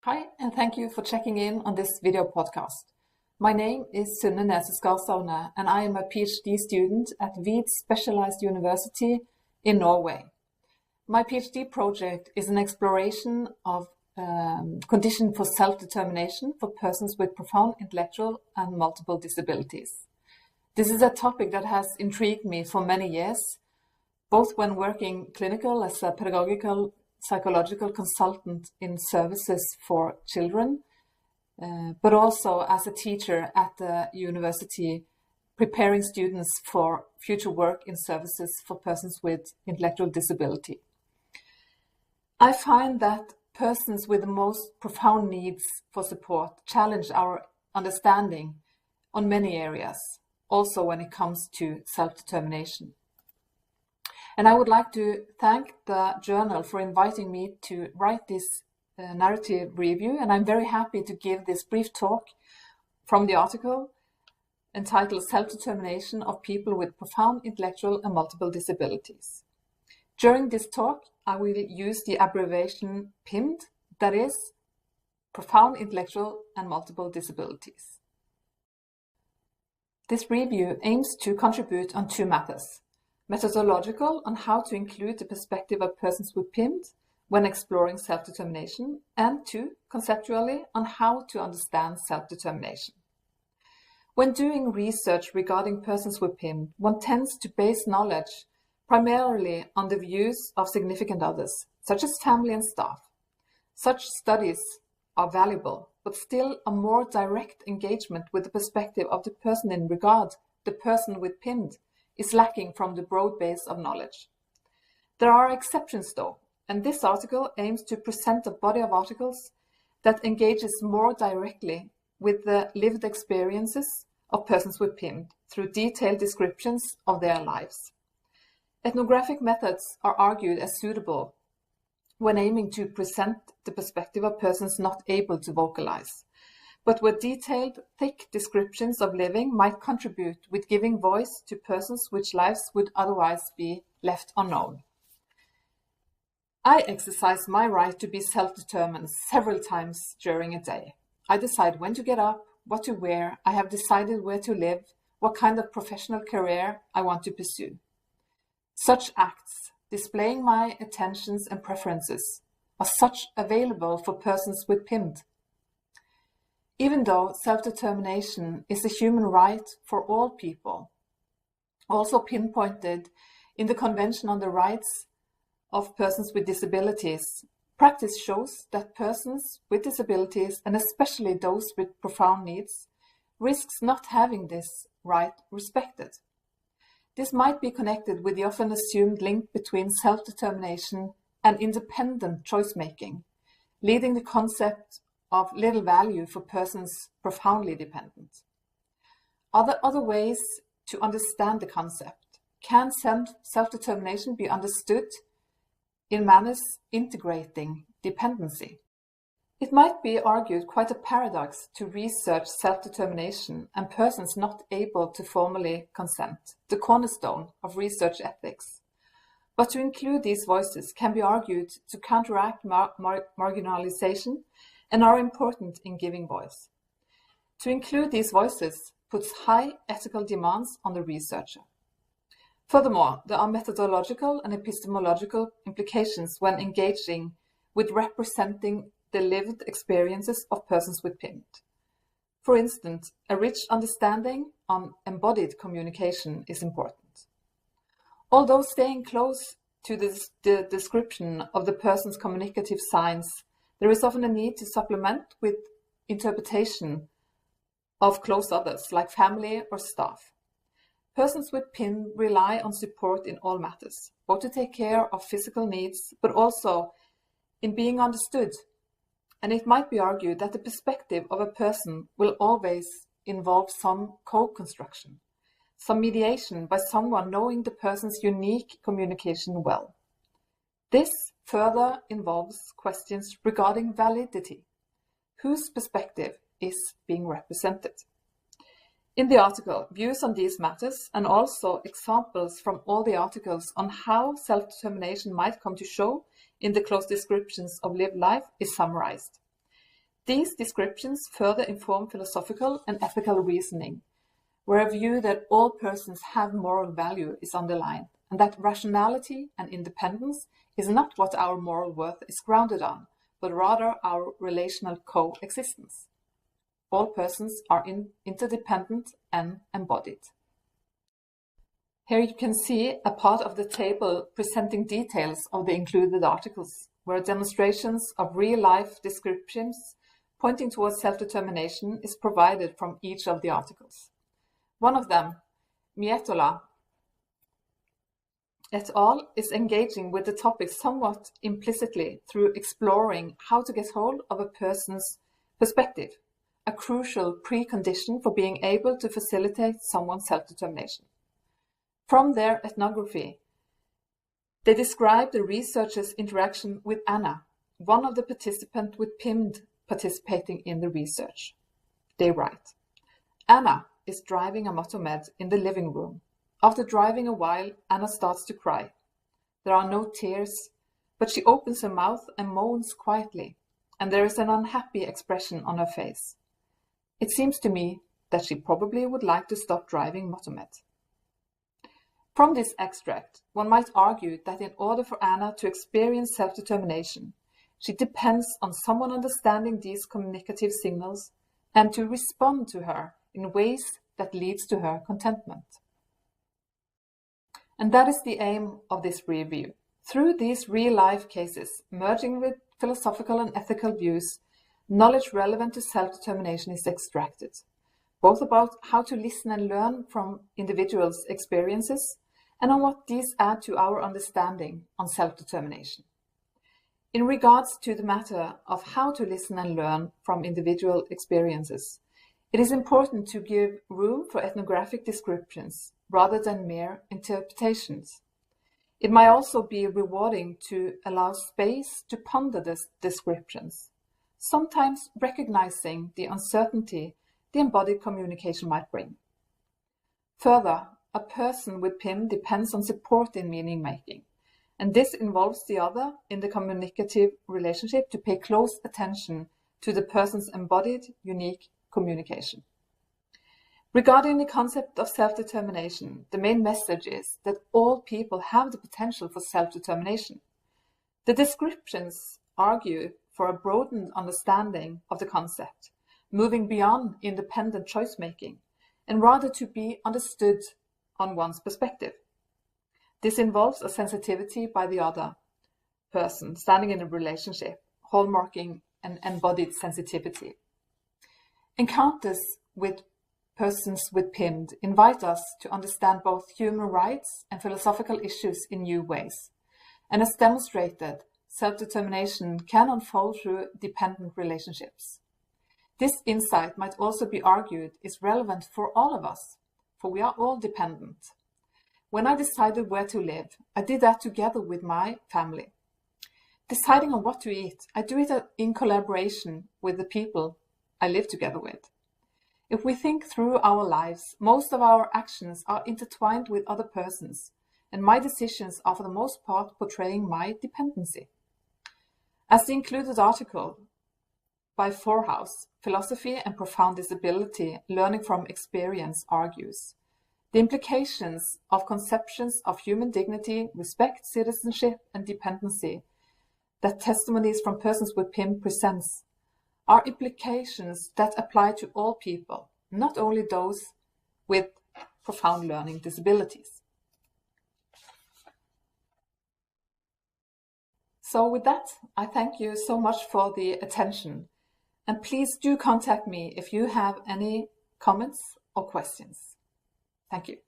Hi, and thank you for checking in on this video podcast. My name is Synne Skarsaune, and I am a PhD student at VID Specialized University in Norway. My PhD project is an exploration of condition for self-determination for persons with profound intellectual and multiple disabilities. This is a topic that has intrigued me for many years, both when working clinical as a pedagogical psychological consultant in services for children, but also as a teacher at the university, preparing students for future work in services for persons with intellectual disability. I find that persons with the most profound needs for support challenge our understanding on many areas, also when it comes to self-determination. And I would like to thank the journal for inviting me to write this narrative review, and I'm very happy to give this brief talk from the article entitled Self-Determination of People with Profound Intellectual and Multiple Disabilities. During this talk, I will use the abbreviation PIMD, that is, Profound Intellectual and Multiple Disabilities. This review aims to contribute on two matters: methodological on how to include the perspective of persons with PIMD when exploring self-determination, and two, conceptually on how to understand self-determination. When doing research regarding persons with PIMD, one tends to base knowledge primarily on the views of significant others, such as family and staff. Such studies are valuable, but still a more direct engagement with the perspective of the person in regard, the person with PIMD, is lacking from the broad base of knowledge. There are exceptions though, and this article aims to present a body of articles that engages more directly with the lived experiences of persons with PIMD through detailed descriptions of their lives. Ethnographic methods are argued as suitable when aiming to present the perspective of persons not able to vocalize, but where detailed, thick descriptions of living might contribute with giving voice to persons which lives would otherwise be left unknown. I exercise my right to be self-determined several times during a day. I decide when to get up, what to wear, I have decided where to live, what kind of professional career I want to pursue. Such acts, displaying my attentions and preferences, are such available for persons with PIMD. Even though self-determination is a human right for all people, also pinpointed in the Convention on the Rights of Persons with Disabilities, practice shows that persons with disabilities, and especially those with profound needs, risks not having this right respected. This might be connected with the often assumed link between self-determination and independent choice-making, leading the concept of little value for persons profoundly dependent. Other ways to understand the concept: can self-determination be understood in manners integrating dependency? It might be argued quite a paradox to research self-determination and persons not able to formally consent, the cornerstone of research ethics. But to include these voices can be argued to counteract marginalization and are important in giving voice. To include these voices puts high ethical demands on the researcher. Furthermore, there are methodological and epistemological implications when engaging with representing the lived experiences of persons with PIMD. For instance, a rich understanding on embodied communication is important. Although staying close to the description of the person's communicative signs, there is often a need to supplement with interpretation of close others, like family or staff. Persons with PIMD rely on support in all matters, both to take care of physical needs, but also in being understood. And it might be argued that the perspective of a person will always involve some co-construction, some mediation by someone knowing the person's unique communication well. This further involves questions regarding validity. Whose perspective is being represented? In the article, views on these matters and also examples from all the articles on how self-determination might come to show in the close descriptions of lived life is summarized. These descriptions further inform philosophical and ethical reasoning, where a view that all persons have moral value is underlined, and that rationality and independence is not what our moral worth is grounded on, but rather our relational coexistence. All persons are interdependent and embodied. Here you can see a part of the table presenting details of the included articles, where demonstrations of real-life descriptions pointing towards self-determination is provided from each of the articles. One of them, Mietola et al., is engaging with the topic somewhat implicitly through exploring how to get hold of a person's perspective, a crucial precondition for being able to facilitate someone's self-determination. From their ethnography, they describe the researchers' interaction with Anna, one of the participants with PIMD participating in the research. They write, Anna is driving a motomed in the living room. After driving a while, Anna starts to cry. There are no tears, but she opens her mouth and moans quietly, and there is an unhappy expression on her face. It seems to me that she probably would like to stop driving motomed. From this extract, one might argue that in order for Anna to experience self-determination, she depends on someone understanding these communicative signals and to respond to her in ways that leads to her contentment. And that is the aim of this review. Through these real-life cases, merging with philosophical and ethical views, knowledge relevant to self-determination is extracted, both about how to listen and learn from individuals' experiences and on what these add to our understanding on self-determination. In regards to the matter of how to listen and learn from individual experiences, it is important to give room for ethnographic descriptions rather than mere interpretations. It might also be rewarding to allow space to ponder these descriptions, sometimes recognizing the uncertainty the embodied communication might bring. Further, a person with PIM depends on support in meaning-making, and this involves the other in the communicative relationship to pay close attention to the person's embodied, unique communication. Regarding the concept of self-determination, the main message is that all people have the potential for self-determination. The descriptions argue for a broadened understanding of the concept, moving beyond independent choice-making, and rather to be understood on one's perspective. This involves a sensitivity by the other person standing in a relationship, hallmarking an embodied sensitivity. Encounters with persons with PIMD invite us to understand both human rights and philosophical issues in new ways. And as demonstrated, self-determination can unfold through dependent relationships. This insight might also be argued is relevant for all of us, for we are all dependent. When I decided where to live, I did that together with my family. Deciding on what to eat, I do it in collaboration with the people I live together with. If we think through our lives, most of our actions are intertwined with other persons, and my decisions are for the most part portraying my dependency. As the included article by Forhouse, Philosophy and Profound Disability, Learning from Experience argues, the implications of conceptions of human dignity, respect, citizenship, and dependency that testimonies from persons with PIM presents are implications that apply to all people, not only those with profound learning disabilities. So with that, I thank you so much for the attention, and please do contact me if you have any comments or questions. Thank you.